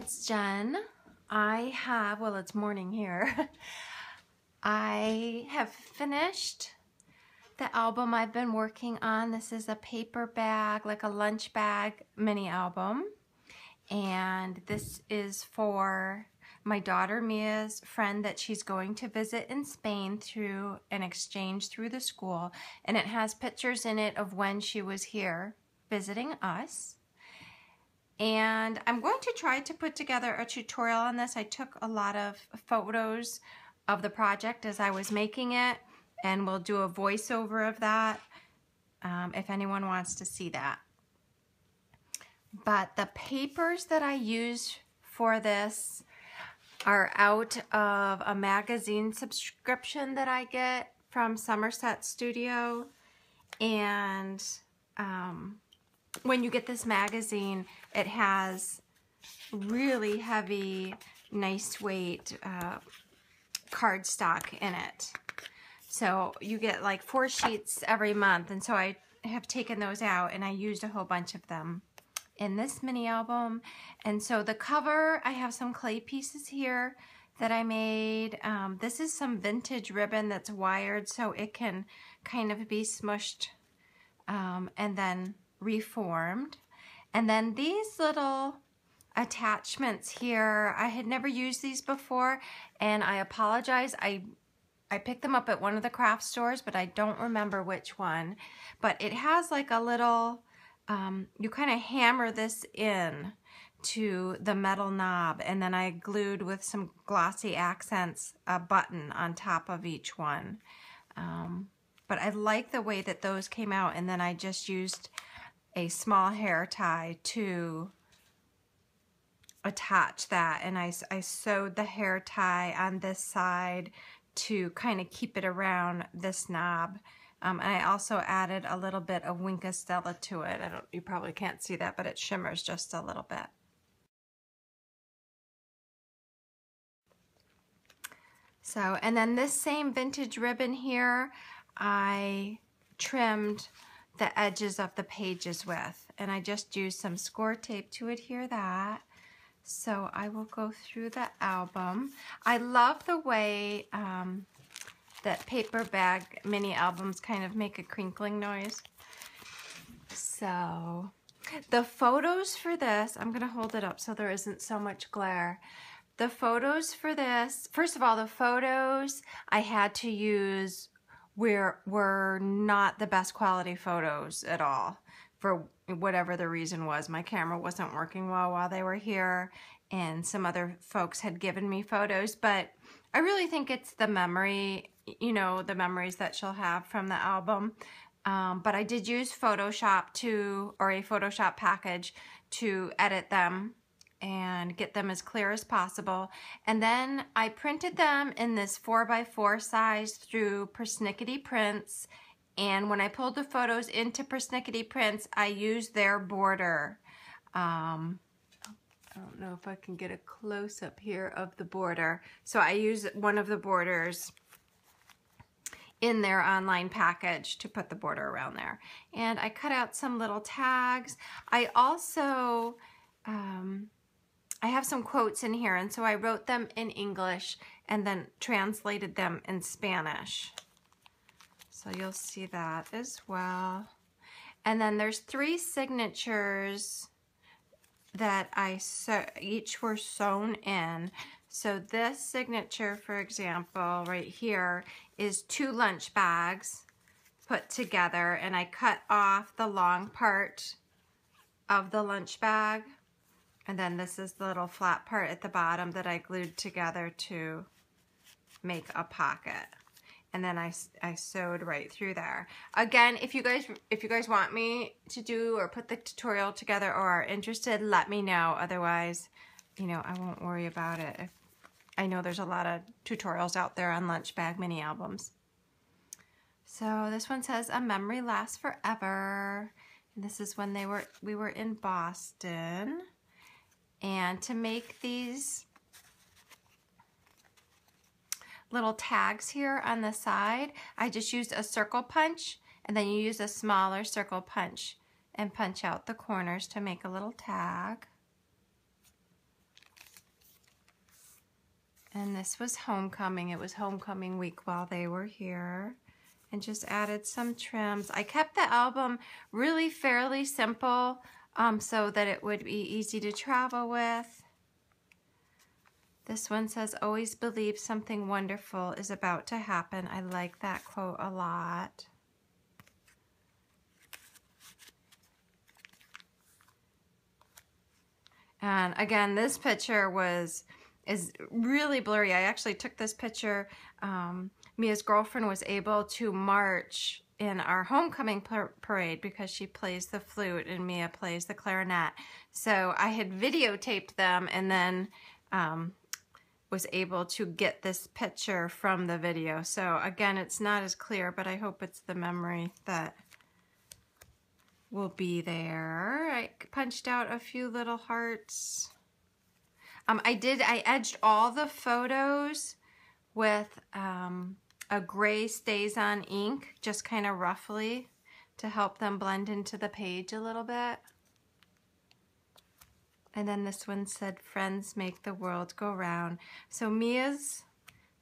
it's Jen. Well, it's morning here. I have finished the album I've been working on. This is a paper bag, like a lunch bag mini album. And this is for my daughter Mia's friend that she's going to visit in Spain through an exchange through the school. And it has pictures in it of when she was here visiting us. And I'm going to try to put together a tutorial on this. I took a lot of photos of the project as I was making it, and we'll do a voiceover of that if anyone wants to see that. But the papers that I use for this are out of a magazine subscription that I get from Somerset Studio. And when you get this magazine, it has really heavy, nice weight cardstock in it. So you get like 4 sheets every month, and so I have taken those out and I used a whole bunch of them in this mini album. And so the cover, I have some clay pieces here that I made. This is some vintage ribbon that's wired so it can kind of be smushed and then reformed. And then these little attachments here, I had never used these before, and I apologize. I picked them up at one of the craft stores, but I don't remember which one. But it has like a little, you kind of hammer this in to the metal knob, and then I glued with some glossy accents a button on top of each one. But I like the way that those came out, and then I just used a small hair tie to attach that, and I sewed the hair tie on this side to kind of keep it around this knob. And I also added a little bit of Wink Stella to it. You probably can't see that, but it shimmers just a little bit. So, and then this same vintage ribbon here, I trimmed the edges of the pages with, and I just used some score tape to adhere that. So I will go through the album. I love the way that paper bag mini albums kind of make a crinkling noise. So the photos for this, I'm gonna hold it up so there isn't so much glare. The photos for this, first of all, the photos I had to use were not the best quality photos at all, for whatever the reason was. My camera wasn't working well while they were here, and some other folks had given me photos, but I really think it's the memory, you know, the memories that she'll have from the album. But I did use Photoshop or a Photoshop package to edit them and get them as clear as possible. And then I printed them in this 4x4 size through Persnickety Prints. And when I pulled the photos into Persnickety Prints, I used their border. I don't know if I can get a close-up here of the border. So I used one of the borders in their online package to put the border around there. And I cut out some little tags. I also, I have some quotes in here, and so I wrote them in English and then translated them in Spanish. So you'll see that as well. And then there's 3 signatures that each were sewn in. So this signature, for example, right here, is 2 lunch bags put together, and I cut off the long part of the lunch bag. And then this is the little flat part at the bottom that I glued together to make a pocket. And then I sewed right through there. Again, if you guys want me to do or put the tutorial together or are interested, let me know. Otherwise, you know, I won't worry about it. I know there's a lot of tutorials out there on lunch bag mini albums. So this one says, "A memory lasts forever." And this is when we were in Boston. And to make these little tags here on the side, I just used a circle punch, and then you use a smaller circle punch and punch out the corners to make a little tag. And this was homecoming. It was homecoming week while they were here. And just added some trims. I kept the album really fairly simple so that it would be easy to travel with. This one says, always believe something wonderful is about to happen. I like that quote a lot. And again, this picture is really blurry. I actually took this picture. Mia's girlfriend was able to march in our homecoming parade because she plays the flute and Mia plays the clarinet. So I had videotaped them and then was able to get this picture from the video. So again, it's not as clear, but I hope it's the memory that will be there. I punched out a few little hearts. I edged all the photos with a gray StazOn ink, just kind of roughly to help them blend into the page a little bit. And then this one said, friends make the world go round. So Mia's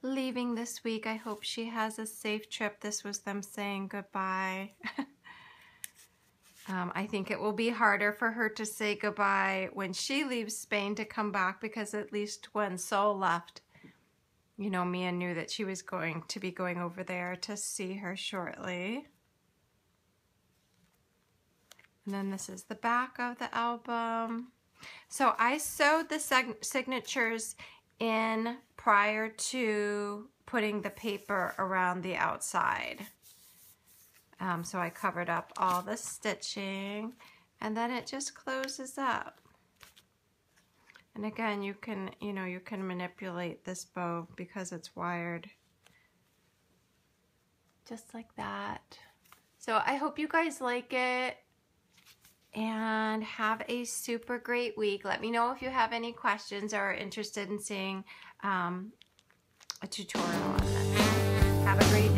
leaving this week. I hope she has a safe trip. This was them saying goodbye. I think it will be harder for her to say goodbye when she leaves Spain to come back, because at least when Sol left, you know, Mia knew that she was going to be going over there to see her shortly. And then this is the back of the album. So I sewed the signatures in prior to putting the paper around the outside. So I covered up all the stitching, and then it just closes up. And again, you can manipulate this bow because it's wired just like that. So I hope you guys like it and have a super great week. Let me know if you have any questions or are interested in seeing a tutorial on this. Have a great